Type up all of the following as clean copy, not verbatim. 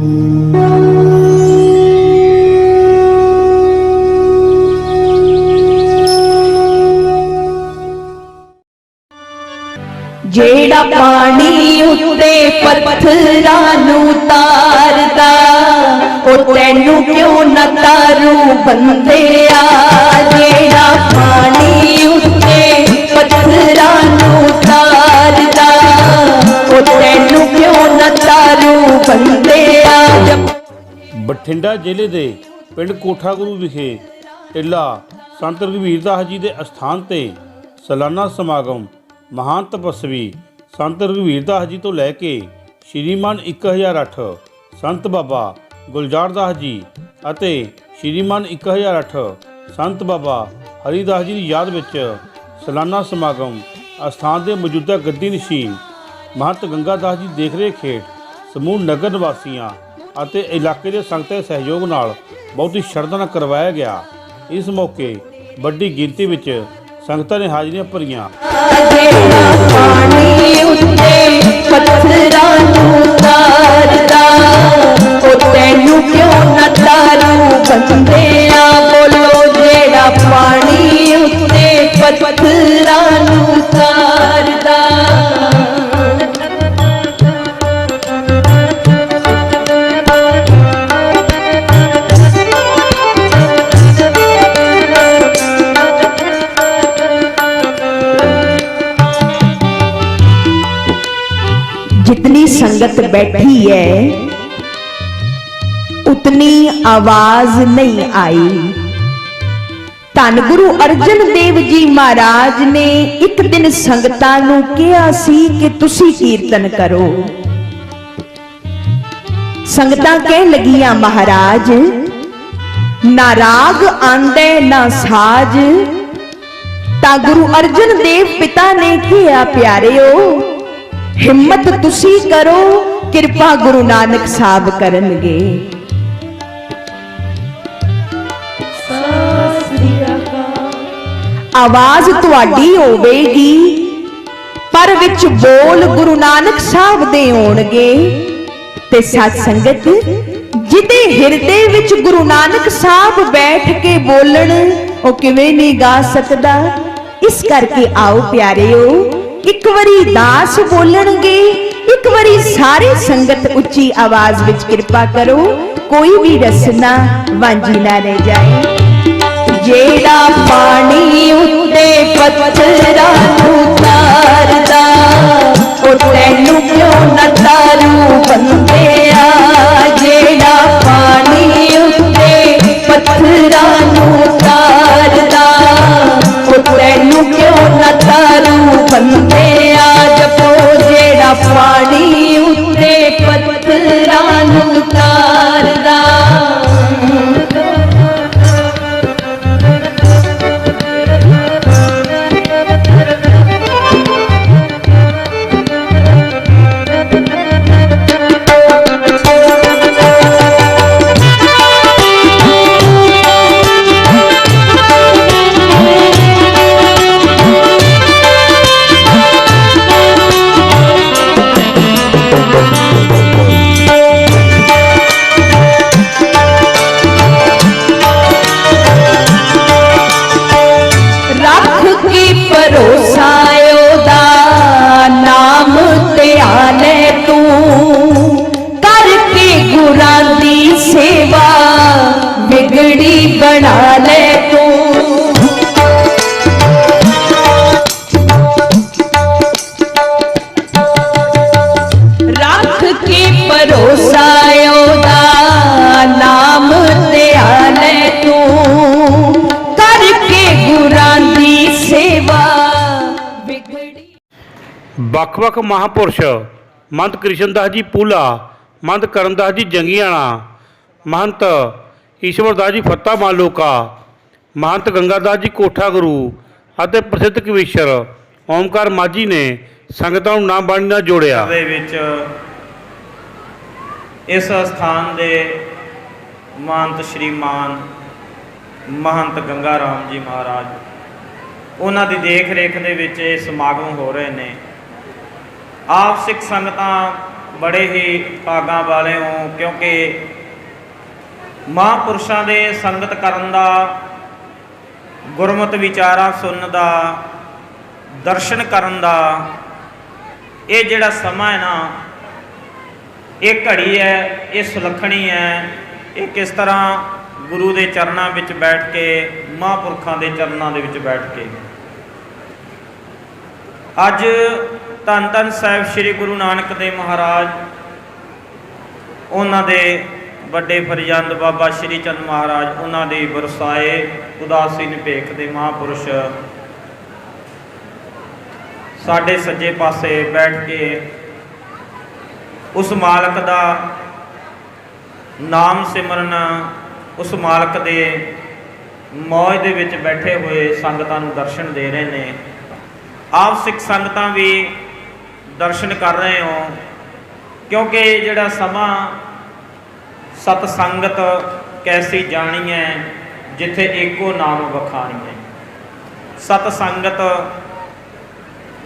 जेड़ा पानी उत्ते पत्थरां नूं तारदा ओ तैनू क्यों न तारू बंदिया। जेड़ा पानी उत्ते पत्थरां नूं तारदा ओ तैनू क्यों न तारू बंदिया। बठिंडा जिले के पिंड कोठा गुरू विखे टिल्ला संत रघुवीर दास जी के अस्थान ते सालाना समागम महान तपस्वी संत रघुवीर दास जी तो लैके श्रीमान 1008 संत बाबा गुलजार दास जी अते श्रीमान 1008 संत बाबा हरिदास जी की याद विच सालाना समागम अस्थान के मौजूदा गद्दी नशीन महंत गंगा दास जी देखरेख हेठ समूह नगर निवासियों ਅਤੇ इलाके के संगत के सहयोग नाल बहुत ही श्रद्धा नाल करवाया गया। इस मौके बड़ी गिनती विच संगतां ने हाज़रियां भरियां। जितनी संगत बैठी है उतनी आवाज नहीं आई। धन गुरु अर्जन देव जी महाराज ने एक दिन संगतां नूं कहा सी कि तुसी कीर्तन करो। संगतां कह लगियां महाराज ना राग आंदे ना साज। ता गुरु अर्जन देव पिता ने कहा प्यारेओ हिम्मत तुसी करो किरपा गुरु नानक साहब करनगे। आवाज तुहाडी होवेगी पर विच बोल गुरु नानक साहब दे होणगे। ते सत संगत जिदे हिरदे विच गुरु नानक साहब बैठ के बोलन ओ किवें नहीं गा सकदा। इस करके आओ प्यारेओ एक बारी दास बोलणगे एक बारी सारे संगत उच्ची आवाज विच किरपा करो कोई भी रसना वांझी ना रह जाए। जेड़ा पानी उत्ते पत्थरां नूं तारदा ओ तैनू क्यों न तारू बंदिया। जेड़ा पानी उत्ते पत्थरां नूं तारदा ओ तैनू क्यों न तारू बंदिया। जपो जेड़ा पानी उत्ते पत्थरां नूं तारदा। ਵੱਖ-ਵੱਖ महापुरुष महंत कृष्ण दास जी पूला महंत करनदास जी जंगियाणा महंत ईश्वर दास जी फत्ता मालोका महंत गंगा दास जी कोठा गुरू ਅਤੇ प्रसिद्ध कवीश्वर ओमकार माझी ने संगतां नूं नाम बाणी नाल जोड़िया। इस स्थान के महंत श्रीमान महंत गंगा राम जी महाराज उन्हां दी देख रेख दे विच समागम हो रहे ने। आप सिख संगतां बड़े ही भागां वाले हो, क्योंकि महापुरुषां दे संगत करन दा, गुरमत विचारां सुनन दा, दर्शन करन दा ये जिहड़ा समा है ना, ये घड़ी है, ये सुलखणी है। ये किस तरह गुरु के चरणों में बैठ के, महापुरखों के चरणों के बैठ के अज धन धन साहिब श्री गुरु नानक देव महाराज, उन्होंने बड़े फरिजंद बाबा श्री चंद महाराज, उन्होंने बरसाए उदासीन भेख दे महापुरुष साढ़े सज्जे पासे बैठ के उस मालक का नाम सिमरन, उस मालक के मौज दे विच बैठे हुए संगतां नूं दर्शन दे रहे हैं। आप सिख संगतां भी दर्शन कर रहे हो, क्योंकि जिहड़ा समा सतसंगत कैसी जानी है जिथे एको नाम वखानी है। सतसंगत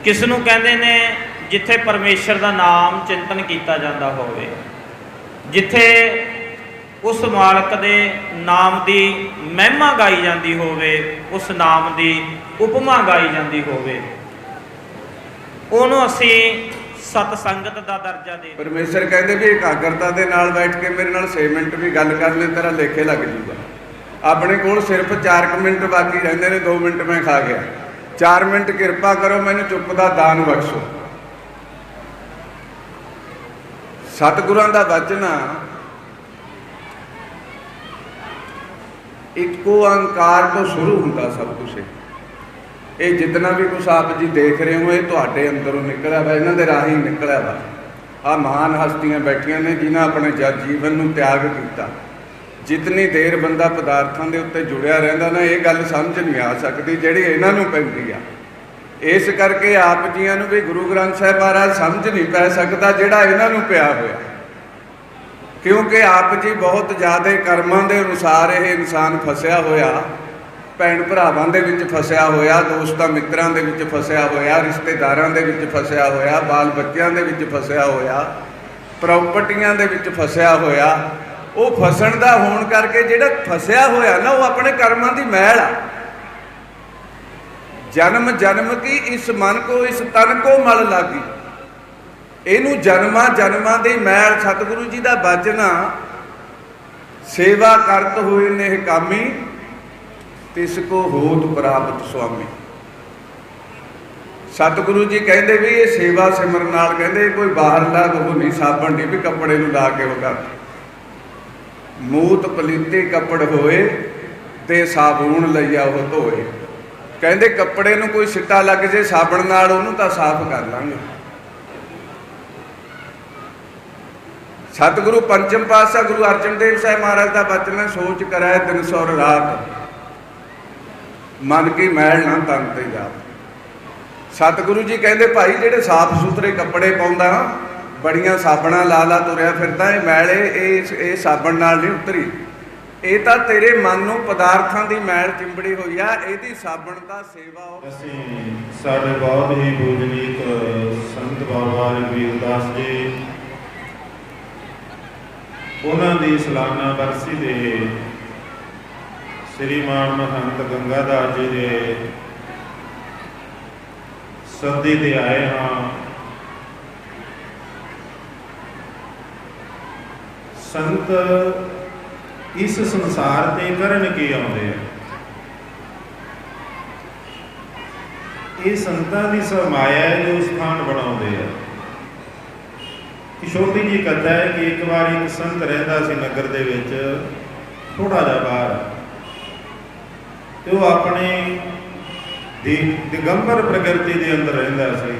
किस नूं कहंदे ने? जिथे परमेश्वर का नाम चिंतन किया जाता होवे, जिथे उस मालक दे नाम की महिमा गाई जाती होवे, उस नाम की उपमा गाई जाती होवे, उन्होंने असी सतसंगत का दर्जा दे। परमेश्वर कहते भी एकाग्रता के नाल बैठ के मेरे नाल 6 मिनट भी गल कर ले, तेरा लेखे लग जूगा। अपने कोल सिर्फ 4 मिनट बाकी रहंदे ने, 2 मिनट मैं खा गया, 4 मिनट किरपा करो मैनू चुप का दान बख्शो। सतगुरां दा वचन इको अंकार तो शुरू होंदा सब कुछ। ये जितना भी कुछ आप जी देख रहे हो, ये तुहाडे अंदरों निकलिया वा, इन्हां दे राही निकलिया वा। आ महान हस्तियां बैठियां ने जिन्हां अपने जीवन नूं त्याग किया। जितनी देर बंदा पदार्थां दे उत्ते जुड़िया रहिंदा ना, ये गल समझ नहीं आ सकती जिहड़ी इन्हां नूं पैंदी आ। इस करके आप जियां नूं भी गुरु ग्रंथ साहिब महाराज समझ नहीं पै सकता जिहड़ा इन्हां नूं पिया होया, क्योंकि आप जी बहुत ज़्यादा कर्मां दे अनुसार ये इंसान फसिया होया, भैन भरावां दे विच फसिया होया, दोस्तां मित्रां दे विच फसिया होया, रिश्तेदारां दे विच फसिया होया, बाल बच्चों दे विच फसिया होया, प्रॉपर्टियां दे विच फसिया होया। वो फसन दा होण करके जिहड़ा फसिया होया ना, वो अपने कर्मां दी मैल आ। जन्म जन्म की इस मन को इस तन को मल लागी, इनू जन्मा जन्मा दी मैल। सतगुरु जी का वचन सेवा करत हुए ने कामी, तिसको होत प्राप्त स्वामी। सतगुरु जी कहते भी ये सेवा सिमरन नाल, कहते कोई बाहरला वो नहीं, साबण नहीं भी कपड़े नूं ला के वगा, मूत पलीते कपड़ होए ते साबुन लईया वो धोए। कहते कपड़े नूं कोई सिट्टा लग जे साबण नाल, उहनूं तां साफ कर लांगे। सतगुरु पंचम पातशाह गुरु अर्जन देव साहिब महाराज का वचन है, सोच कराए दिन सौर रात, मन की मैल ना तन ते जात। सतगुरु जी कहते भाई जेडे साफ सुथरे कपड़े पाउंदा, बड़ियां साबणा ला ला तुरया फिरदा, ये मैल ये साबण नाल नहीं उतरी, ये तां तेरे मन नूं पदार्थां दी मैल चिंबड़ी होई आ, इहदी साबण दा सेवा। ਅਸੀਂ ਸਾਡੇ ਬਹੁਤ ਹੀ ਪੂਜਨੀਕ ਸੰਤ ਬਾਬਾ ਰਘਬੀਰ ਦਾਸ ਜੀ, ਉਹਨਾਂ ਦੀ ਸਾਲਾਨਾ ਬਰਸੀ ਦੇ श्रीमान महंत गंगादास जी के सदी ते आए हाँ। संत इस संसार ते करन की आउंदे आ, ये संतां दी समाया है जो स्थान बनाउंदे आ। छोटी जी कथा है कि एक बार एक संत रहिंदा सी नगर दे विच, थोड़ा जिहा बाहर, तो वो अपने दिगंबर प्रकृति के अंदर रहिंदा सी,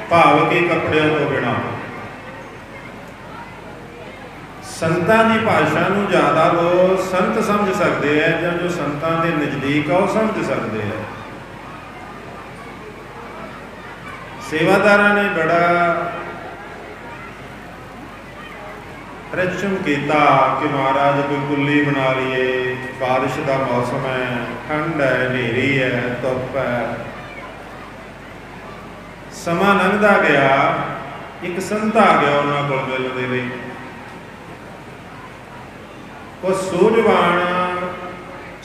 भाव के कपड़ियां तो बिना। संतां दी भाषा नूं ज़्यादा लोग संत समझ सकते हैं, जां जो संतां दे नज़दीक आ वो समझ सकते हैं। सेवादारां ने बड़ा परिश्रम किया कि महाराज कोई कुल्ली बना लीए, बारिश का मौसम है, ठंड है, हनेरी है, धुप है। समा लंघदा गया, ਇੱਕ ਸੰਤ ਆ ਗਿਆ ਉਹਨਾਂ ਕੋਲ ਮਿਲਣ ਦੇ ਲਈ। ਕੁਝ ਸੂਝਵਾਨ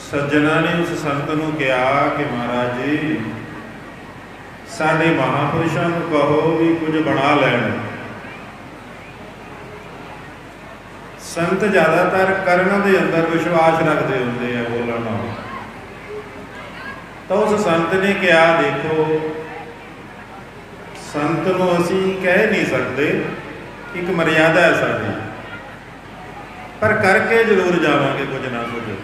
ਸੱਜਣਾ ਨੇ ਉਸ ਸੰਤ ਨੂੰ ਕਿਹਾ ਕਿ ਮਹਾਰਾਜ ਜੀ, ਸਾਡੇ ਮਹਾਂਪੁਰਸ਼ਾਂ ਨੂੰ ਕਹੋ ਵੀ ਕੁਝ ਬਣਾ ਲੈਣ। ਸੰਤ ਜ਼ਿਆਦਾਤਰ ਕਰਨ ਦੇ ਅੰਦਰ ਵਿਸ਼ਵਾਸ ਰੱਖਦੇ ਹੁੰਦੇ ਆ, ਬੋਲਣ ਨਾਲ। ਤਾਂ ਉਸ ਸੰਤ ਨੇ ਕਿਹਾ, ਦੇਖੋ ਸੰਤ ਨੂੰ ਅਸੀਂ ਕਹਿ ਨਹੀਂ ਸਕਦੇ, ਇੱਕ ਮਰਿਆਦਾ ਹੈ ਸਾਡੀ, ਪਰ ਕਰਕੇ ਜ਼ਰੂਰ ਜਾਵਾਂਗੇ ਕੁਝ ਨਾ ਕੁਝ।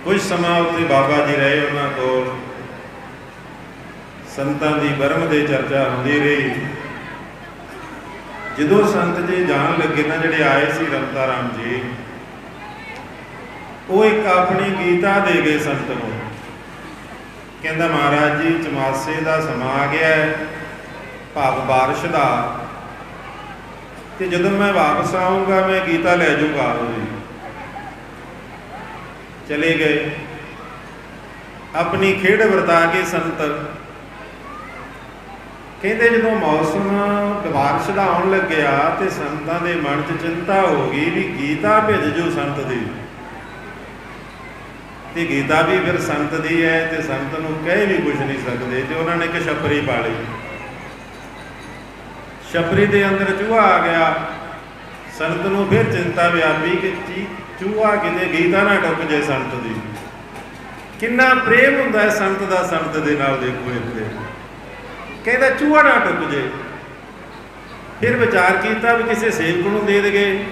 ਕੁਝ ਸਮਾਂ ਉੱਥੇ ਬਾਬਾ ਜੀ ਰਹੇ, ਉਹਨਾਂ ਕੋਲ ਸੰਤਾਂ ਦੀ ਬਰਮ ਦੇ ਚਰਚਾ ਹੁੰਦੀ ਰਹੀ। ਜਦੋਂ ਸੰਤ ਜੀ ਜਾਣ ਲੱਗੇ ਨਾ, ਜਿਹੜੇ ਆਏ ਸੀ ਰਮਤਾ ਰਾਮ ਜੀ, ਉਹ ਇੱਕ ਆਪਣੀ ਗੀਤਾ ਦੇ ਗਏ ਸੰਤ ਨੂੰ। ਕਹਿੰਦਾ ਮਹਾਰਾਜ ਜੀ, ਚਮਾਸੇ ਦਾ ਸਮਾਂ ਆ ਗਿਆ ਹੈ, ਭਾਵ ਬਾਰਿਸ਼ ਦਾ, ਤੇ ਜਦੋਂ ਮੈਂ ਵਾਪਸ ਆਊਂਗਾ ਮੈਂ ਗੀਤਾ ਲੈ ਜਾਊਂਗਾ। ਉਹਦੀ ਚਲੇ ਗਏ। ਆਪਣੀ ਖੇਡ ਵਰਤਾ ਕੇ ਸੰਤ ਕਹਿੰਦੇ ਜਦੋਂ ਮੌਸਮ ਬਾਰਿਸ਼ ਦਾ ਆਉਣ ਲੱਗਿਆ ਤੇ ਸੰਤਾਂ ਦੇ ਮਨ 'ਚ ਚਿੰਤਾ ਹੋ ਗਈ ਵੀ ਗੀਤਾ ਭਿੱਜ ਜੂ ਸੰਤ ਦੀ, ਤੇ ਗੀਤਾ ਵੀ ਫਿਰ ਸੰਤ ਦੀ ਹੈ ਤੇ ਸੰਤ ਨੂੰ ਕਹਿ ਵੀ ਕੁਝ ਨਹੀਂ ਸਕਦੇ। ਤੇ ਉਹਨਾਂ ਨੇ ਇੱਕ ਛਪਰੀ ਪਾ ਲਈ। ਛਪਰੀ ਦੇ ਅੰਦਰ ਚੂਹਾ ਆ ਗਿਆ। ਸੰਤ ਨੂੰ ਫਿਰ ਚਿੰਤਾ ਵਿਆਪੀ ਕਿ ਚੂਹਾ ਕਿਤੇ ਗੀਤਾ ਨਾ ਟੁੱਕ ਜੇ ਸੰਤ ਦੀ। ਕਿੰਨਾ ਪ੍ਰੇਮ ਹੁੰਦਾ ਹੈ ਸੰਤ ਦਾ ਸੰਤ ਦੇ ਨਾਲ। ਦੇਖੋ ਇੱਥੇ ਕਹਿੰਦਾ ਚੂਹਾ ਨਾ ਟੁੱਕ ਜੇ। ਫਿਰ ਵਿਚਾਰ ਕੀਤਾ ਵੀ ਕਿਸੇ ਸੇਵਕ ਨੂੰ ਦੇ ਦੇਗੇ।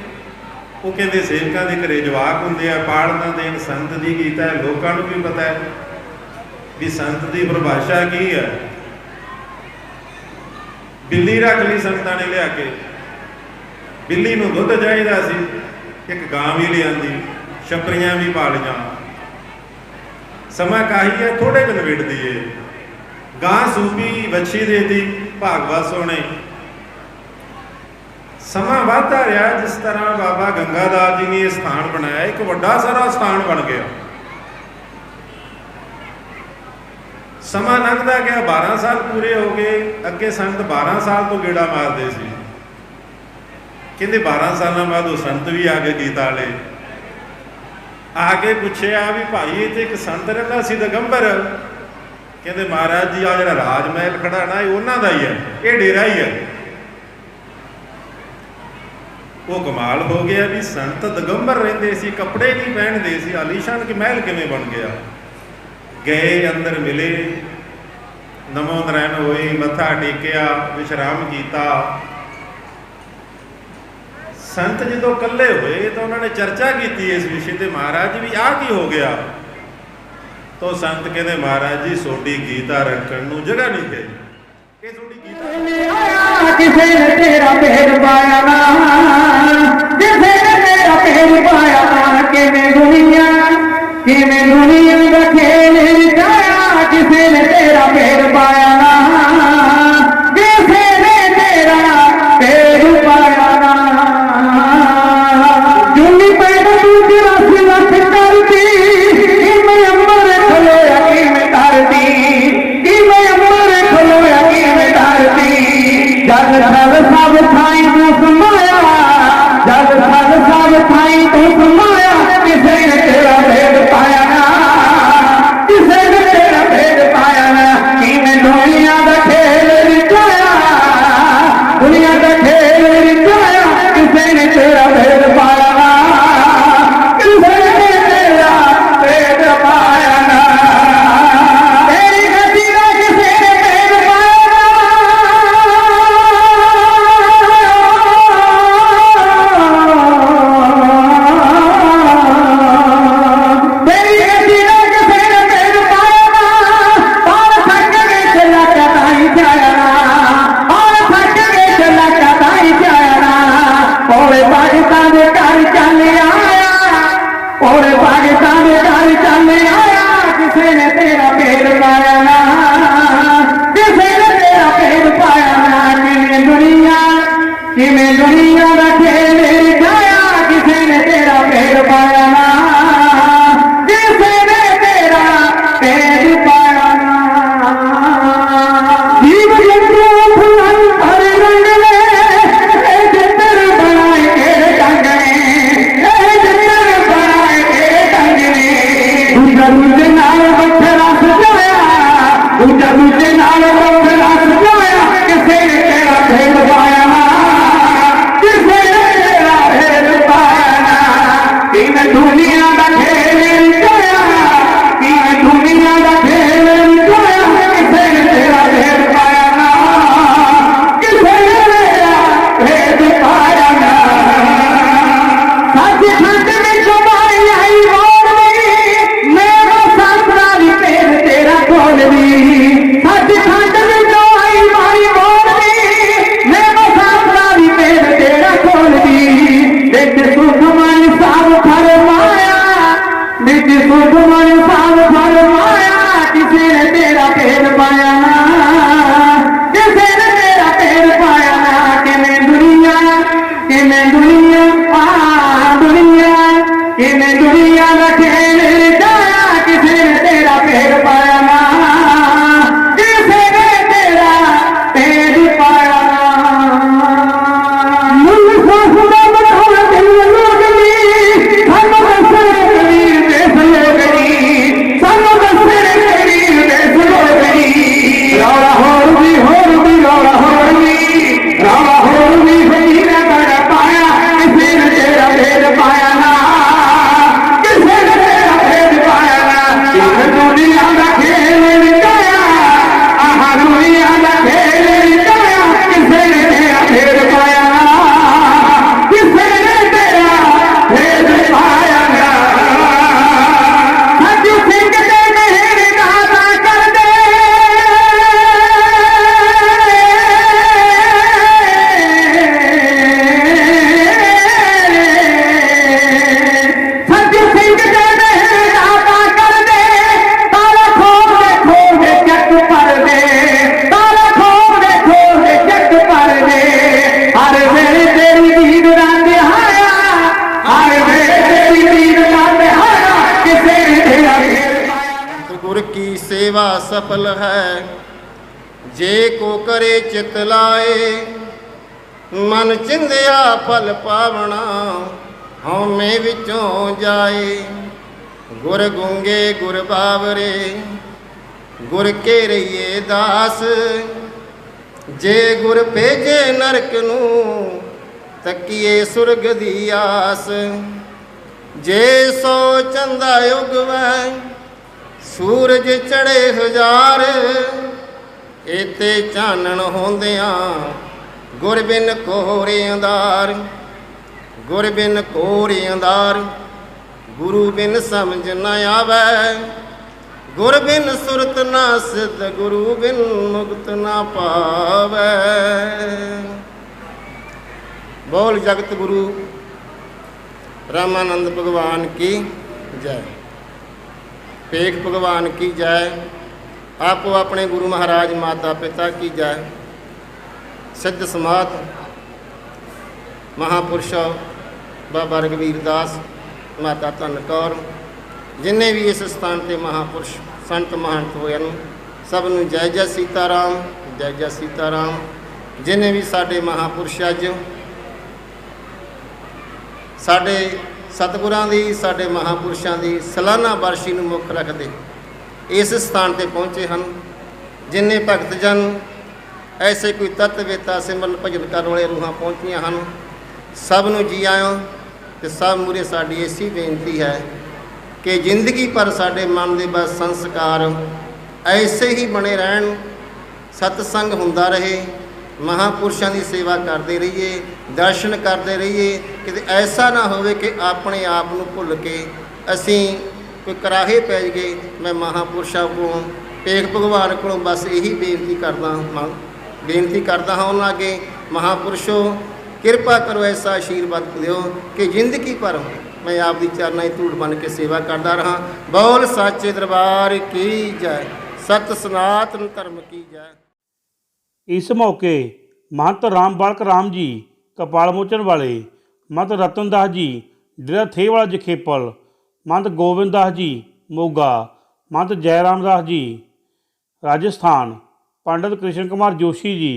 ਉਹ ਕਹਿੰਦੇ ਸੇਵਕਾਂ ਦੇ ਘਰੇ ਜਵਾਕ ਹੁੰਦੇ ਆ, ਪਾਲ ਨਾ ਦੇਣ। ਸੰਤ ਦੀ ਗੀਤਾ ਹੈ, ਲੋਕਾਂ ਨੂੰ ਵੀ ਪਤਾ ਹੈ ਵੀ ਸੰਤ ਦੀ ਪਰਿਭਾਸ਼ਾ ਕੀ ਹੈ। ਬਿੱਲੀ ਰੱਖ ਲਈ ਸੰਤਾਂ ਨੇ ਲਿਆ ਕੇ। ਬਿੱਲੀ ਨੂੰ ਦੁੱਧ ਚਾਹੀਦਾ ਸੀ, ਇੱਕ ਗਾਂ ਵੀ ਲਿਆਂਦੀ, ਛਪਰੀਆਂ ਵੀ ਪਾਲੀਆਂ। ਸਮਾਂ ਕਾਹੀ ਹੈ, ਥੋੜੇ ਦਿਨ ਵਿੜਦੀ ਏ। ਗਾਂ ਸੂਪੀ, ਵੱਛੀ ਦੇਤੀ, ਭਾਗਵਤ ਸੋਹਣੇ। ਸਮਾਂ ਵੱਧਦਾ ਰਿਹਾ। ਜਿਸ ਤਰ੍ਹਾਂ ਬਾਬਾ ਗੰਗਾਦਾਸ ਜੀ ਨੇ ਇਹ ਸਥਾਨ ਬਣਾਇਆ, ਇੱਕ ਵੱਡਾ ਸਾਰਾ ਸਥਾਨ ਬਣ ਗਿਆ। ਸਮਾਂ ਲੰਘਦਾ ਗਿਆ, 12 ਸਾਲ ਪੂਰੇ ਹੋ ਗਏ। ਅੱਗੇ ਸੰਤ 12 ਸਾਲ ਤੋਂ ਗੇੜਾ ਮਾਰਦੇ ਸੀ। ਕਹਿੰਦੇ 12 ਸਾਲਾਂ ਬਾਅਦ ਉਹ ਸੰਤ ਵੀ ਆ ਗਏ ਗੀਤਾ ਵਾਲੇ। ਆ ਕੇ ਪੁੱਛਿਆ ਵੀ ਭਾਈ ਇੱਥੇ ਇੱਕ ਸੰਤ ਰਹਿੰਦਾ ਸੀ ਦਿਗੰਬਰ। ਕਹਿੰਦੇ ਮਹਾਰਾਜ ਜੀ, ਆ ਜਿਹੜਾ ਰਾਜ ਮਹਿਲ ਖੜਾ ਨਾ, ਇਹ ਉਹਨਾਂ ਦਾ ਹੀ ਹੈ, ਇਹ ਡੇਰਾ ਹੀ ਹੈ। ਉਹ ਕਮਾਲ ਹੋ ਗਿਆ ਵੀ ਸੰਤ ਦਿਗੰਬਰ ਰਹਿੰਦੇ ਸੀ, ਕੱਪੜੇ ਨਹੀਂ ਪਹਿਨਦੇ ਸੀ, ਆਲੀਸ਼ਾਨ ਕਿ ਮਹਿਲ ਕਿਵੇਂ ਬਣ ਗਿਆ। ਗਏ, ਅੰਦਰ ਮਿਲੇ, ਨਮੋ ਨਾਰਾਇਣ ਹੋਏ, ਮੱਥਾ ਟੇਕਿਆ, ਵਿਸ਼ਰਾਮ ਕੀਤਾ। ਸੰਤ ਜਦੋਂ ਇਕੱਲੇ ਹੋਏ ਤਾਂ ਉਹਨਾਂ ਨੇ ਚਰਚਾ ਕੀਤੀ ਇਸ ਵਿਸ਼ੇ ਤੇ, ਮਹਾਰਾਜ ਵੀ ਆਹ ਕੀ ਹੋ ਗਿਆ। ਤਾਂ ਸੰਤ ਕਹਿੰਦੇ ਮਹਾਰਾਜ ਜੀ, ਤੁਹਾਡੀ ਗੀਤਾ ਰੱਖਣ ਨੂੰ ਜਗ੍ਹਾ ਨਹੀਂ ਹੈ। ਇਹ ਤੁਹਾਡੀ ਗੀਤਾ ਕਿਸੇ ਨੇ ਤੇਰਾ ਪੇੜ ਪਾਇਆ ਨਾ, ਕਿਸੇ ਨੇ ਤੇਰਾ ਪੇੜ ਪਾਇਆ ਨਾ। ਕਿਵੇਂ ਦੁਨੀਆ ਦਾ ਖੇਲ ਰਚਾਇਆ। ਕਿਸੇ ਨੇ ਤੇਰਾ ਪੇੜ ਪਾਇਆ ਨਾ, ਕਿਸੇ ਨੇ ਤੇਰਾ ਪੇੜ ਪਾਇਆ ਨਾ। ਜੁਨੀ ਪੈਦਾ ਤੂੰ ਰਸ ਲੱਖ ਕਰਦੀ, ਕਿਵੇਂ ਅੰਬਰ ਖਲੋਇਆ ਕਿਵੇਂ ਕਰਦੀ, ਕਿਵੇਂ ਅੰਬਰ ਖਲੋਇਆ ਕਿਵੇਂ ਕਰਦੀ। ਜਗ ਥਲ ਸਭ ਥਾਈਂ ਤੂੰ ਸਮਾਇਆ, ਜਗ ਥਲ ਸਭ ਥਾਈਂ ਤੂੰ ਸਮਾਇਆ। ਕਿਸੇ ਨੇ ਤੇਰਾ ਭੇਦ ਪਾਇਆ ਨਾ, ਕਿਸੇ ਨੇ ਤੇਰਾ ਭੇਦ ਪਾਇਆ ਨਾ। ਕਿਵੇਂ ਦੁਨੀਆ ਦਾ ਖੇਲ ਰਚਾਇਆ, ਦੁਨੀਆ ਦਾ ਖੇਲ ਰਚਾਇਆ। ਕਿਸੇ ਨੇ ਤੇਰਾ ਭੇਦ ਪਾਇਆ ਨਾ, ਕਿਸੇ ਨੇ ਤੇਰਾ ਭੇਦ ਪਾਇਆ ਨਾ। ਤੇਰੀ ਗਤੀ ਦਾ ਕਿਸੇ ਨੇ ਭੇਦ ਪਾਇਆ ਨਾ, ਤੇਰੀ ਗਤੀ ਦਾ ਕਿਸੇ ਨੇ ਭੇਦ ਪਾਇਆ ਨਾ। ਔਰ ਥੱਕ ਕੇ ਚਲਾ ਕਦਾਈ ਜਾਇਆ ਨਾ, ਔਰ ਥੱਕ ਕੇ ਚਲਾ ਕਦਾਈ ਜਾਇਆ ਨਾ। ਔਰੇ ਪਾਕਿਸਤਾਨ ਦੇ ਘਰ ਚੱਲ ਆਇਆ, ਔਰੇ ਪਾਕਿਸਤਾਨ ਦੇ ਘਰ ਚੱਲ ਆਇਆ। ਕਿਸੇ ਨੇ ਤੇਰਾ ਭੇਦ ਪਾਇਆ ਨਾ, ਕਿਸੇ ਨੇ ਤੇਰਾ ਭੇਦ ਪਾਇਆ ਨਾ। ਕਿਵੇਂ ਦੁਨੀਆ ਦਾ ਖੇਲ ਰਚਾਇਆ। ਕਿਸੇ ਨੇ ਤੇਰਾ ਭੇਦ ਪਾਇਆ ਨਾ, ਕਿਸੇ ਨੇ ਤੇਰਾ ਭੇਦ ਪਾਇਆ ਨਾ। ਜੀਵ ਜੰਤੂ ਫੁੱਲਾਂ ਭਰੇ सुखमन साल फरमाया किसी ने तेरा पेड़ पाया ना, किसी ने तेरा पेड़ पाया ना। कि मैं दुनिया का खेल जाया किसी ने तेरा पेड़ पाया ना, किसी ने तेरा पेड़ पाया ना। मुझ सोचना बड़ा दिल लोगनी हम बसर करीर देश लोगनी, सब बसर करीर देश लोगनी। रावड़ा होर भी रावड़ा होर भी फकीर बड़ा पाया किसी ने तेरा भेद पाया ना, किसी ने तेरा भेद पाया ना। दुनिया का खेल निकाया, आहा दुनिया का खेल निकाया किसी ने तेरा भेद पाया ना, किसी ने तेरा भेद पाया ना। सजू सिंह के मेहर नादा कर दे, सजू सिंह के मेहर नादा कर दे। ताला खोल दे जग पर दे, ताला खोल दे जग पर दे। हर वेले तेरी दीद रंग हाया, हर वेले तेरी दीद रंग हाया किसी ने तेरा भेद पाया। गुर की सेवा सफल है जे को करे चित लाए, मन चिंदिया फल पावना हਉਮੈ विचों जाए। गुर गूंगे गुर बावरे गुर के रहिए दास, जे गुर भेजे नरक नूं तकीए सुरग दी आस। जे सो चंदा उगवै सूरज चढ़े हजार, इते चानण होंदियां गुर बिन कोहरे अंधार। गुर बिन कोहरे अंधार गुरु बिन समझ न आवे, गुर बिन सुरत ना सिद्ध गुरु बिन मुक्त ना पावे। बोल जगत गुरु रामानंद भगवान की जय, पेख भगवान की जय, आपो अपने गुरु महाराज माता पिता की जय। सिद्ध समात महापुरुष बाबा रघुवीर दास माता धन कौर, जिन्हें भी इस स्थान पर महापुरुष संत महंत होए हैं सब नूं जय जय सीताराम, जय जय सीताराम। जिन्हें भी साडे महापुरुष अज साडे सतगुरां दी साडे महापुरुषां दी सालाना बरसी नूं मुੱਖ रखदे इस स्थान ते पहुँचे हैं। जिन्हें भगत जन ऐसे कोई तत्ववेता सिमरन भजन करन वाले रूहां पहुँचियां हैं, सब नूं जी आयो। ते सब मूरे साडी ऐसी बेनती है कि जिंदगी पर साडे मन दे बस संस्कार ऐसे ही बने रहन, सतसंग हुंदा रहे, महापुरुषों की सेवा करते रहिए, दर्शन करते रहिए। कि ऐसा ना होवे कि अपने आप को भुल के असी कोई कराहे पै गए। मैं महापुरुषों को पेख भगवान को बस यही बेनती करता हाँ उन्होंने अगे, महापुरुषों किरपा करो ऐसा आशीर्वाद दो कि जिंदगी पर मैं आपकी चरणों की धूड़ बन के सेवा करता रहा। बोल साचे दरबार की जय, सत सनातन धर्म की जय। इस मौके महंत राम बालक राम जी कपाल मोचन वाले, महंत रतनदास जी डेरा थेवाला जखेपल, महंत गोविंद दास जी मोगा, महंत जयराम दास जी राजस्थान, पंडित कृष्ण कुमार जोशी जी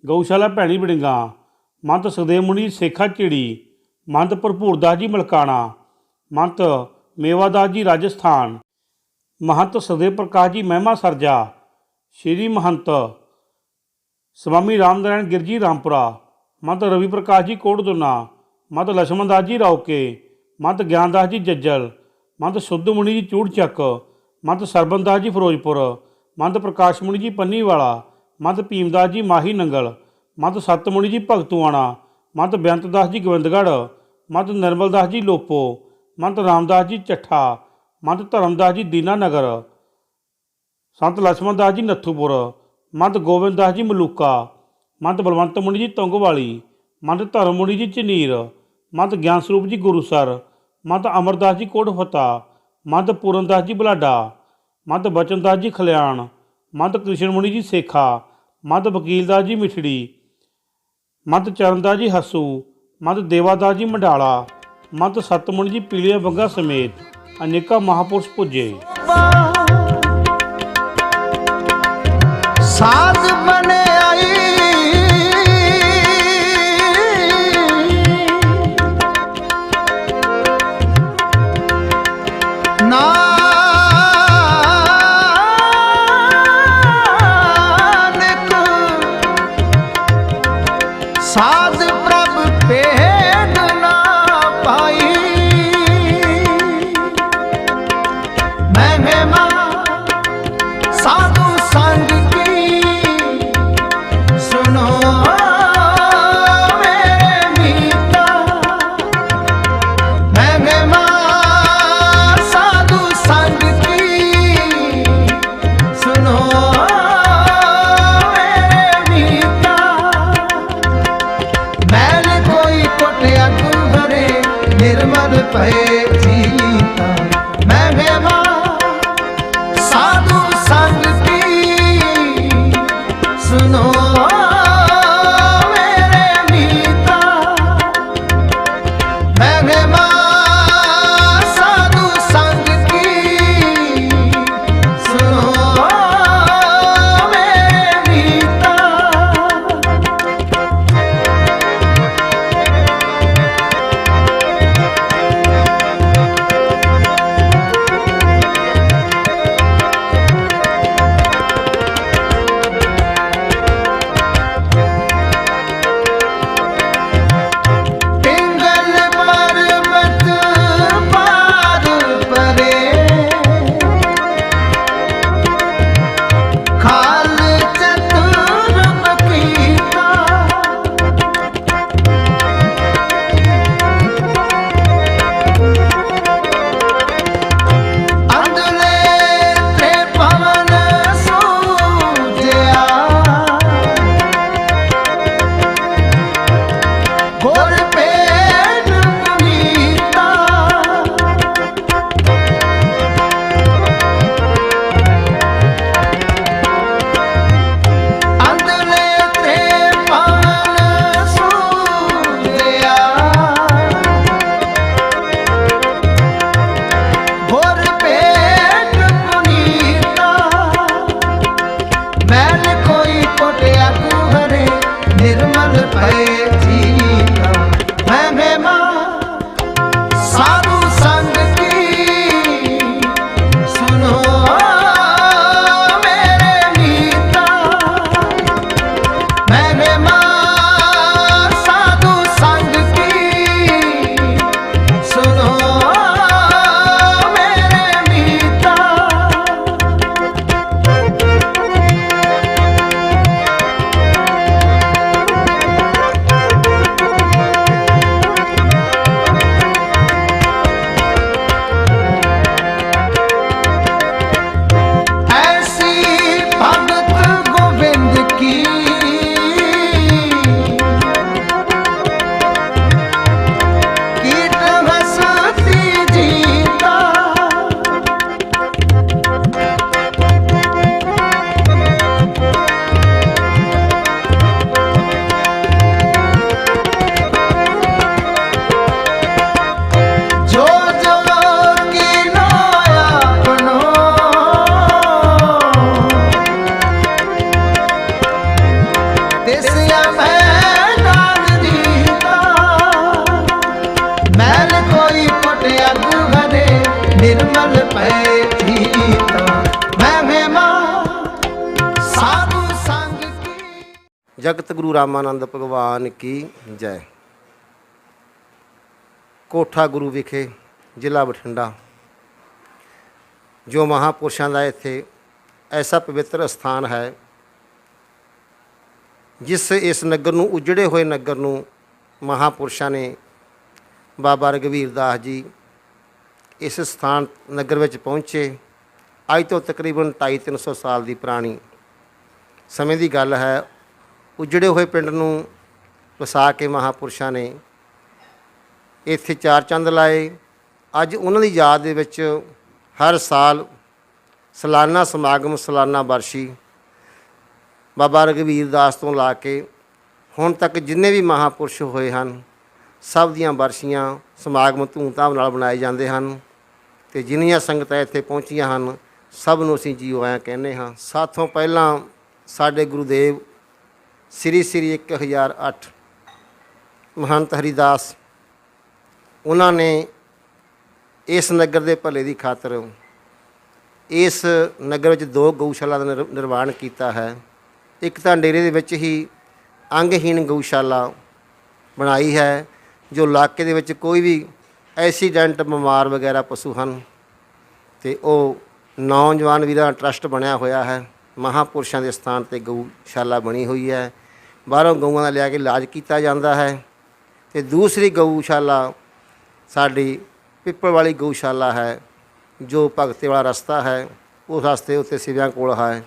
गौशाला भैणी बड़िंगा, महंत सुखदेव मुनि सेखा चिड़ी, महंत भरपूर दास जी मलकाना, महंत मेवादास जी राजस्थान, महंत सदेव प्रकाश जी महिमा सरजा, श्री महंत स्वामी रामनारायण गिरजी रामपुरा, महंत रवि प्रकाश जी कोटदुना, महंत लक्ष्मण दास जी राउके, महंत ज्ञानदास जी जज्जल, महंत शुद्ध मुनि जी चूड़चक, महंत सरबन दास जी फिरोजपुर, महंत प्रकाश मुनि जी पन्नीवाला, महंत भीमदास जी माही नंगल, महंत सतमुनि जी भगतुआणा, महंत बेअंतदास जी गोविंदगढ़, महंत निर्मलदास जी लोपो, महंत रामदास जी चट्ठा, महंत धर्मदास जी दीनानगर, संत लक्ष्मण दास जी नत्थूपुर, महंत गोविंद दास जी मलूका, महंत बलवंत मुनि जी तुंगवाली, महंत धर्म मुनि जी झनीर, महंत ज्ञान स्वरूप जी गुरुसर, महंत अमरदास जी कोटफता, ਮਹੰਤ ਪੂਰਨਦਾਸ ਜੀ ਬਲਾਡਾ, ਮਹੰਤ ਬਚਨਦਾਸ ਜੀ ਖਲਿਆਣ, ਮਹੰਤ ਕ੍ਰਿਸ਼ਨ ਮੁਨੀ ਜੀ ਸੇਖਾ, ਮਹੰਤ ਵਕੀਲਦਾਸ ਜੀ ਮਿਠੜੀ, ਮਹੰਤ ਚਰਨਦਾਸ ਜੀ ਹੱਸੂ, ਮਹੰਤ ਦੇਵਾਦਾਸ ਜੀ ਮੰਡਾਲਾ, ਮਹੰਤ ਸਤਮੁਨੀ ਜੀ ਪੀਲੀਆਂ ਵੰਗਾਂ ਸਮੇਤ ਅਨੇਕਾਂ ਮਹਾਂਪੁਰਸ਼ ਪੁੱਜੇ। ਸਾਧ ਬਣੇ ਆਈ ਨਾਨਕ ਸਾਧ ਪ੍ਰਭ ਭੇਦ ਨਾ ਪਾਈ ਮਹਿਮਾ ਸਾਧੂ ਸੰਗ ਕੀ ਸੁਨੋ ਮੇਰੇ ਮੀਤਾ ਮਹਿਮਾ ਸਾਧੂ ਸੰਗ ਕੀ ਸੁਨੋ ਮੇਰੇ ਮੀਤਾ ਮੈਲ ਕੋਈ ਕੋਟਿਆ ਗੁਹਰੇ ਨਿਰਮਲ ਪਏ ਜੀਤਾ ਮਹਿਮਾ ਸਾਧੂ ਸੰਗ ਕੀ ਸੁਨੋ ਮੇਰੇ ਮੀਤਾ ਮਹਿਮਾ ਸਾਧੂ ਸੰਗ ਕੀ ਸੁਨੋ ਮੇਰੇ ਮੀਤਾ ਪਿੰਗਲ ਪਰਬਤ ਪਾਰ ਪਰੇ ਖਾਲ ਚਤੁਰ ਬਕੀਤਾ ਅੰਦਲੇ ਤੇ ਪਵਨ ਸੂਝਿਆ ਗੁਰ ਭੇਦ ਪੁਨੀਤਾ ਅੰਦਲੇ ਤੇ ਪਵਨ ਸੂਝਿਆ ਗੁਰ ਭੇਦ ਪੁਨੀਤਾ ਮੈਲ ਕੋਈ ਕੋਟਿਆ ਗੁਹਰੇ ਨਿਰਮਲ ਭਏ ਜੀਤਾ ਮਹਿਮਾ ਸਾਧੂ ਸੰਗ ਕੀ ਸੁਨੋ ਮੇਰੇ ਮੀਤਾ ਮਹਿਮਾ ਸਾਧੂ ਸੰਗ ਕੀ ਸੁਨੋ ਮੇਰੇ ਮੀਤਾ ऐसी भगत गोविंद की कीट हंसती जीता जो जो कीनो अपनो तिसिया मैदान दीता मैल कोई कोटिया गुहरे निर्मल पै जीता मਹਿਮਾ साधु संग की ਜਗਤ ਗੁਰੂ ਰਾਮਾਨੰਦ ਭਗਵਾਨ ਕੀ ਜੈ। ਕੋਠਾ ਗੁਰੂ ਵਿਖੇ ਜ਼ਿਲ੍ਹਾ ਬਠਿੰਡਾ ਜੋ ਮਹਾਂਪੁਰਸ਼ਾਂ ਦਾ ਇੱਥੇ ਐਸਾ ਪਵਿੱਤਰ ਸਥਾਨ ਹੈ ਜਿਸ ਇਸ ਨਗਰ ਨੂੰ ਉਜੜੇ ਹੋਏ ਨਗਰ ਨੂੰ ਮਹਾਂਪੁਰਸ਼ਾਂ ਨੇ ਬਾਬਾ ਰਘਵੀਰ ਦਾਸ ਜੀ ਇਸ ਸਥਾਨ ਨਗਰ ਵਿੱਚ ਪਹੁੰਚੇ। ਅੱਜ ਤੋਂ ਤਕਰੀਬਨ 250-300 ਸਾਲ ਦੀ ਪੁਰਾਣੀ ਸਮੇਂ ਦੀ ਗੱਲ ਹੈ। ਉਜੜੇ ਹੋਏ ਪਿੰਡ ਨੂੰ ਵਸਾ ਕੇ ਮਹਾਂਪੁਰਸ਼ਾਂ ਨੇ ਇੱਥੇ ਚਾਰ ਚੰਦ ਲਾਏ। ਅੱਜ ਉਹਨਾਂ ਦੀ ਯਾਦ ਦੇ ਵਿੱਚ ਹਰ ਸਾਲ ਸਾਲਾਨਾ ਸਮਾਗਮ, ਸਾਲਾਨਾ ਵਰਸ਼ੀ ਬਾਬਾ ਰਘਬੀਰ ਦਾਸ ਤੋਂ ਲਾ ਕੇ ਹੁਣ ਤੱਕ ਜਿੰਨੇ ਵੀ ਮਹਾਂਪੁਰਸ਼ ਹੋਏ ਹਨ ਸਭ ਦੀਆਂ ਵਰਸ਼ੀਆਂ ਸਮਾਗਮ ਧੂਮਧਾਮ ਨਾਲ ਬਣਾਏ ਜਾਂਦੇ ਹਨ। ਅਤੇ ਜਿੰਨੀਆਂ ਸੰਗਤਾਂ ਇੱਥੇ ਪਹੁੰਚੀਆਂ ਹਨ ਸਭ ਨੂੰ ਅਸੀਂ ਜੀਓ ਆਇਆਂ ਕਹਿੰਦੇ ਹਾਂ। ਸਾਥੋਂ ਪਹਿਲਾਂ ਸਾਡੇ ਗੁਰੂਦੇਵ ਸ੍ਰੀ 1008 ਮਹੰਤ ਹਰੀਦਾਸ, ਉਹਨਾਂ ਨੇ ਇਸ ਨਗਰ ਦੇ ਭਲੇ ਦੀ ਖਾਤਰ ਇਸ ਨਗਰ ਵਿੱਚ 2 ਗਊਸ਼ਾਲਾ ਦਾ ਨਿਰਮਾਣ ਕੀਤਾ ਹੈ। ਇੱਕ ਤਾਂ ਡੇਰੇ ਦੇ ਵਿੱਚ ਹੀ ਅੰਗਹੀਣ ਗਊਸ਼ਾਲਾ ਬਣਾਈ ਹੈ, ਜੋ ਇਲਾਕੇ ਦੇ ਵਿੱਚ ਕੋਈ ਵੀ ਐਕਸੀਡੈਂਟ, ਬਿਮਾਰ ਵਗੈਰਾ ਪਸ਼ੂ ਹਨ ਅਤੇ ਉਹ ਨੌਜਵਾਨ ਵੀਰਾਂ ਟਰੱਸਟ ਬਣਿਆ ਹੋਇਆ ਹੈ। ਮਹਾਂਪੁਰਸ਼ਾਂ ਦੇ ਸਥਾਨ 'ਤੇ ਗਊਸ਼ਾਲਾ ਬਣੀ ਹੋਈ ਹੈ। ਬਾਹਰੋਂ ਗਊਆਂ ਦਾ ਲਿਆ ਕੇ ਇਲਾਜ ਕੀਤਾ ਜਾਂਦਾ ਹੈ। ਅਤੇ ਦੂਸਰੀ ਗਊਸ਼ਾਲਾ ਸਾਡੀ ਪਿੱਪਲ ਵਾਲੀ ਗਊਸ਼ਾਲਾ ਹੈ, ਜੋ ਭਗਤੇ ਵਾਲਾ ਰਸਤਾ ਹੈ, ਉਸ ਰਸਤੇ ਉੱਤੇ ਸਿਵਿਆਂ ਕੋਲ ਹੈ।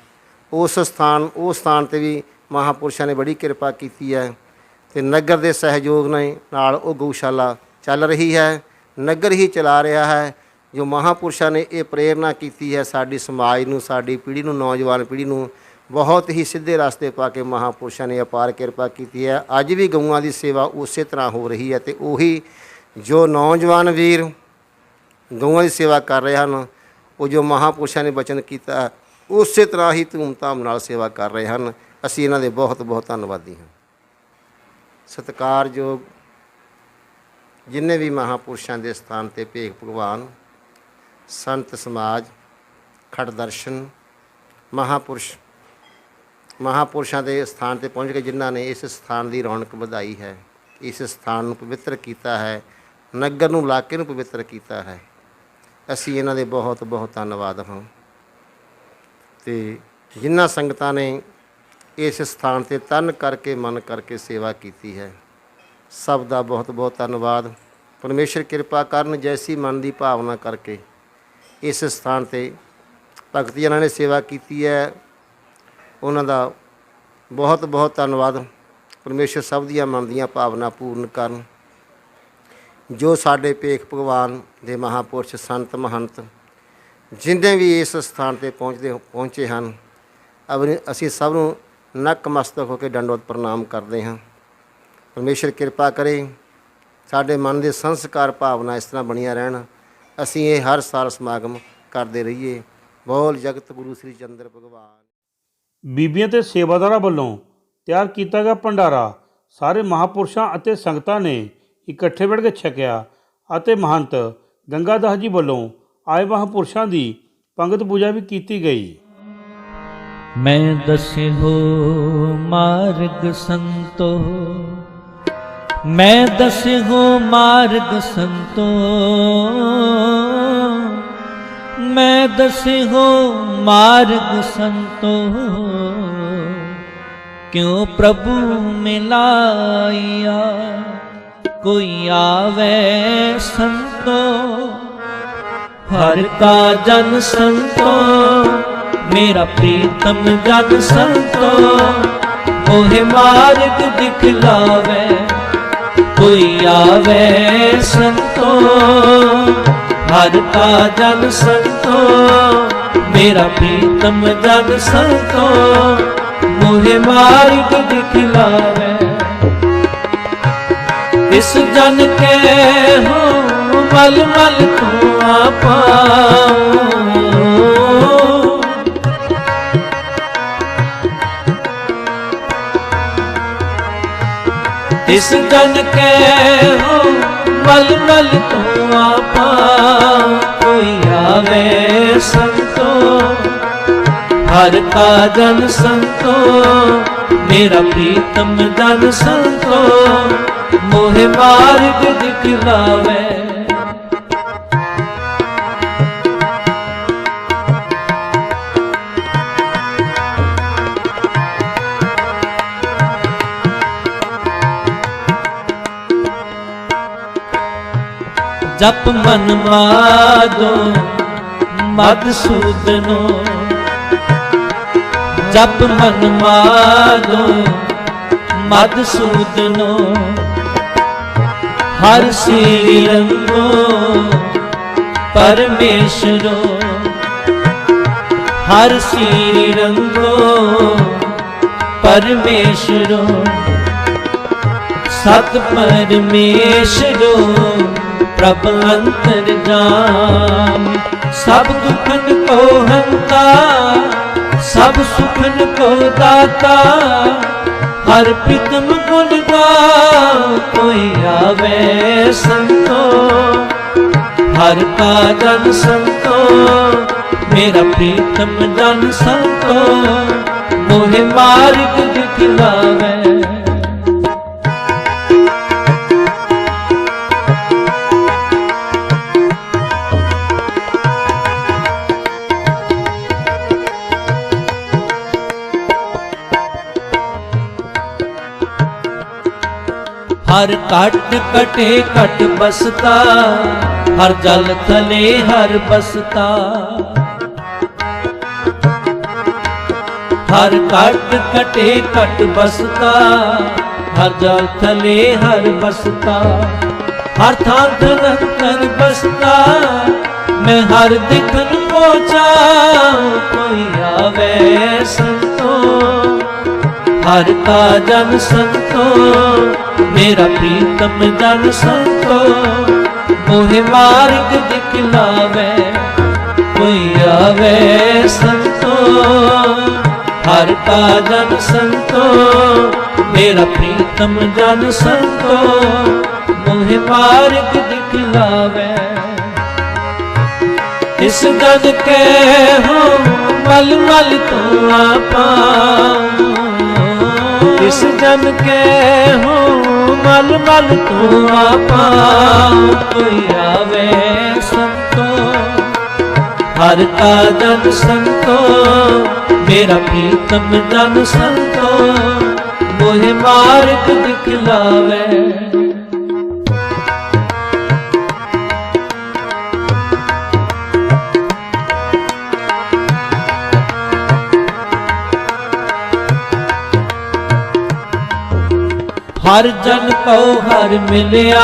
ਉਸ ਸਥਾਨ 'ਤੇ ਵੀ ਮਹਾਂਪੁਰਸ਼ਾਂ ਨੇ ਬੜੀ ਕਿਰਪਾ ਕੀਤੀ ਹੈ ਅਤੇ ਨਗਰ ਦੇ ਸਹਿਯੋਗ ਨਾਲ ਉਹ ਗਊਸ਼ਾਲਾ ਚੱਲ ਰਹੀ ਹੈ। ਨਗਰ ਹੀ ਚਲਾ ਰਿਹਾ ਹੈ। ਜੋ ਮਹਾਂਪੁਰਸ਼ਾਂ ਨੇ ਇਹ ਪ੍ਰੇਰਨਾ ਕੀਤੀ ਹੈ ਸਾਡੀ ਸਮਾਜ ਨੂੰ, ਸਾਡੀ ਪੀੜ੍ਹੀ ਨੂੰ, ਨੌਜਵਾਨ ਪੀੜ੍ਹੀ ਨੂੰ ਬਹੁਤ ਹੀ ਸਿੱਧੇ ਰਸਤੇ ਪਾ ਕੇ ਮਹਾਂਪੁਰਸ਼ਾਂ ਨੇ ਅਪਾਰ ਕਿਰਪਾ ਕੀਤੀ ਹੈ। ਅੱਜ ਵੀ ਗਊਆਂ ਦੀ ਸੇਵਾ ਉਸੇ ਤਰ੍ਹਾਂ ਹੋ ਰਹੀ ਹੈ ਅਤੇ ਉਹੀ ਜੋ ਨੌਜਵਾਨ ਵੀਰ ਗਊਆਂ ਦੀ ਸੇਵਾ ਕਰ ਰਹੇ ਹਨ, ਉਹ ਜੋ ਮਹਾਂਪੁਰਸ਼ਾਂ ਨੇ ਬਚਨ ਕੀਤਾ ਉਸੇ ਤਰ੍ਹਾਂ ਹੀ ਧੂਮਧਾਮ ਨਾਲ ਸੇਵਾ ਕਰ ਰਹੇ ਹਨ। ਅਸੀਂ ਇਹਨਾਂ ਦੇ ਬਹੁਤ ਬਹੁਤ ਧੰਨਵਾਦੀ ਹਾਂ। ਸਤਿਕਾਰਯੋਗ ਜਿੰਨੇ ਵੀ ਮਹਾਂਪੁਰਸ਼ਾਂ ਦੇ ਸਥਾਨ 'ਤੇ ਭੇਖ ਭਗਵਾਨ, ਸੰਤ ਸਮਾਜ, ਖੜ ਦਰਸ਼ਨ, ਮਹਾਂਪੁਰਸ਼ਾਂ ਦੇ ਸਥਾਨ 'ਤੇ ਪਹੁੰਚ ਕੇ ਜਿਨ੍ਹਾਂ ਨੇ ਇਸ ਸਥਾਨ ਦੀ ਰੌਣਕ ਵਧਾਈ ਹੈ, ਇਸ ਸਥਾਨ ਨੂੰ ਪਵਿੱਤਰ ਕੀਤਾ ਹੈ, ਨਗਰ ਨੂੰ, ਇਲਾਕੇ ਨੂੰ ਪਵਿੱਤਰ ਕੀਤਾ ਹੈ, ਅਸੀਂ ਇਹਨਾਂ ਦੇ ਬਹੁਤ ਬਹੁਤ ਧੰਨਵਾਦ ਹਾਂ। ਅਤੇ ਜਿਨ੍ਹਾਂ ਸੰਗਤਾਂ ਨੇ ਇਸ ਸਥਾਨ 'ਤੇ ਤਨ ਕਰਕੇ ਮਨ ਕਰਕੇ ਸੇਵਾ ਕੀਤੀ ਹੈ, ਸਭ ਦਾ ਬਹੁਤ ਬਹੁਤ ਧੰਨਵਾਦ। ਪਰਮੇਸ਼ਰ ਕਿਰਪਾ ਕਰਨ, ਜੈਸੀ ਮਨ ਦੀ ਭਾਵਨਾ ਕਰਕੇ ਇਸ ਸਥਾਨ 'ਤੇ ਭਗਤ ਜਨਾਂ ਨੇ ਸੇਵਾ ਕੀਤੀ ਹੈ, ਉਹਨਾਂ ਦਾ ਬਹੁਤ ਬਹੁਤ ਧੰਨਵਾਦ। ਪਰਮੇਸ਼ਰ ਸਭ ਦੀਆਂ ਮਨ ਦੀਆਂ ਭਾਵਨਾ ਪੂਰਨ ਕਰਨ। ਜੋ ਸਾਡੇ ਭੇਖ ਭਗਵਾਨ ਦੇ ਮਹਾਂਪੁਰਸ਼, ਸੰਤ, ਮਹੰਤ ਜਿੰਨੇ ਵੀ ਇਸ ਸਥਾਨ 'ਤੇ ਪਹੁੰਚੇ ਹਨ, ਅਸੀਂ ਸਭ ਨੂੰ ਨਤਮਸਤਕ ਹੋ ਕੇ ਦੰਡਵਤ ਪ੍ਰਣਾਮ ਕਰਦੇ ਹਾਂ। ਪਰਮੇਸ਼ਰ ਕਿਰਪਾ ਕਰੇ ਸਾਡੇ ਮਨ ਦੇ ਸੰਸਕਾਰ ਭਾਵਨਾ ਇਸ ਤਰ੍ਹਾਂ ਬਣੀਆਂ ਰਹਿਣ, ਅਸੀਂ ਇਹ ਹਰ ਸਾਲ ਸਮਾਗਮ ਕਰਦੇ ਰਹੀਏ। ਬੋਲ ਜਗਤ ਗੁਰੂ ਸ੍ਰੀ ਚੰਦਰ ਭਗਵਾਨ। ਬੀਬੀਆਂ ਤੇ ਸੇਵਾਦਾਰਾਂ ਵੱਲੋਂ ਤਿਆਰ ਕੀਤਾ ਗਿਆ ਭੰਡਾਰਾ ਸਾਰੇ ਮਹਾਂਪੁਰਸ਼ਾਂ ਅਤੇ ਸੰਗਤਾਂ ਨੇ ਇਕੱਠੇ ਬੈਠ ਕੇ ਛਕਿਆ ਅਤੇ ਮਹੰਤ ਗੰਗਾਦਾਸ ਜੀ ਵੱਲੋਂ ਆਏ ਮਹਾਂਪੁਰਸ਼ਾਂ ਦੀ ਪੰਗਤ ਪੂਜਾ ਵੀ ਕੀਤੀ ਗਈ। ਮੈਂ ਦਸਿਓ ਮਾਰਗ ਸੰਤੋ, ਮੈਂ ਦਸਿਓ ਮਾਰਗ ਸੰਤੋ, ਮੈਂ ਦਸਿਓ ਮਾਰਗ ਸੰਤੋ, क्यों प्रभु मिलाइया कोई आवे संतो, हर का जन संतो, मेरा प्रीतम जन संतो, मोहे मार्ग दिखलावे कोई आवे संतो, हर का जन संतो, मेरा प्रीतम जन संतो, मोहे मार्ग दिखलावे। इस जन के हो मल मल तू पाओ, इस जन के हो मल मल तू पाओ, कोई आवे संतो, हर का जन संतो, मेरा प्रीतम जन संतो, मोहे मार्ग दिखलावे। जप मन मादो मधुसूदनो, जप मन मादो मधुसूदनो, हर श्री रंगो परमेश्वरो, हर श्री रंगो परमेश्वरो सत परमेश्वरो प्रभ अंतर्जाम सब दुखन को हंता सब सुखन को दाता हर प्रीतम गुण गाओ कोई आवे संतो हर का जन संतो मेरा प्रीतम जन संतो मोहे मार्ग दिखलावे हर काट कटे कट बसता हर जल थले हर बसता हर काट कटे कट बसता हर जल थले हर बसता हर थान धनकर बसता मैं हर दिखन पहुंचा कोई आवे संतो हर का जन संतो मेरा प्रीतम जन संतो मोहे मार्ग दिखलावे कोई आवे संतो हर का जन संतो मेरा प्रीतम जन संतो मोहे मार्ग दिखलावे इस जन के हो मल मल तो आपा इस जन के हो मल मल तो आपा कोई आवे संतो हर का जन संतो मेरा प्रीतम जन संतो मोहे मार्ग दिखलावे हर जन को हर मिलिया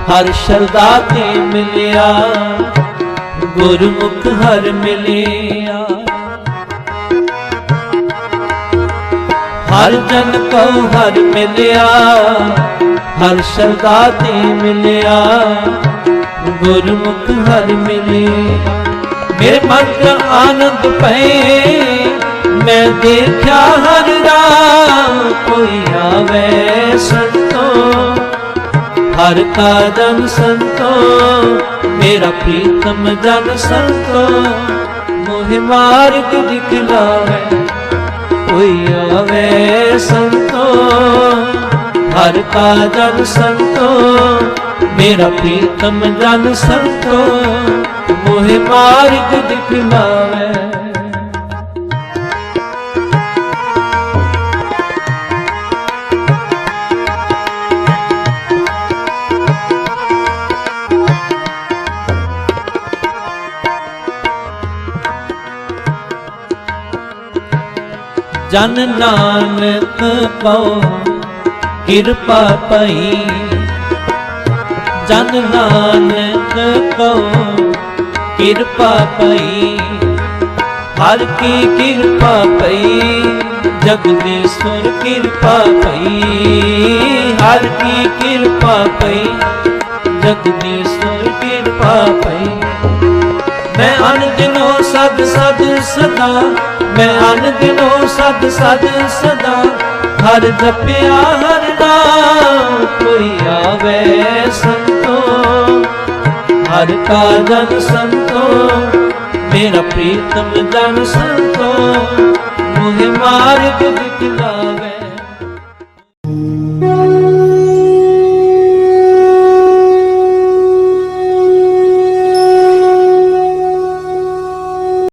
हर शरदा ते मिलिया गुरमुख हर मिलिया हर जन को हर मिलिया हर शरदा ते मिलिया गुरमुख हर मिलिया मेरे मन का आनंद पे मैं देखा हर राम कोई आवे संतो हर का जन संतो मेरा प्रीतम जन संतो मोहे मार्ग दिखलावे कोई आवे संतो हर का जन संतो मेरा प्रीतम जन संतो मोहे मार्ग दिखलावे जन नानक को कृपा पई जन नानक को कृपा पई हर की कृपा पई जगदीश्वर कृपा पई हर की कृपा पई जगदीश्वर कृपा पई मैं अनदिनो सद सद सदा मैं अनदिनो सद सद सदा हर जपिया हर नाम कोई आवे संतो हर का जन संतो मेरा प्रीतम जन संतो मुझे मार्ग दिखलावे